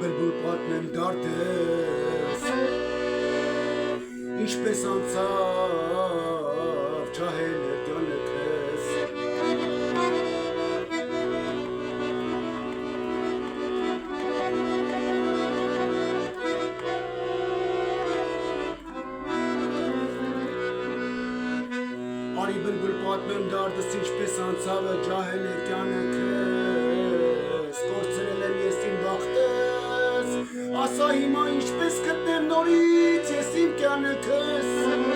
Բլբուլ պատմեմ դարձես, ինչպես անցավ ջահել երդյանը քեզ։ Արի բլբուլ պատմեմ դարձես, ինչպես անցավ ջահել երդյանը քեզ։ Կորցրել եմ ես իմ բախտես, ասա հիմա ինչպես գտնեմ նորից ես իմ կյանը քեզ։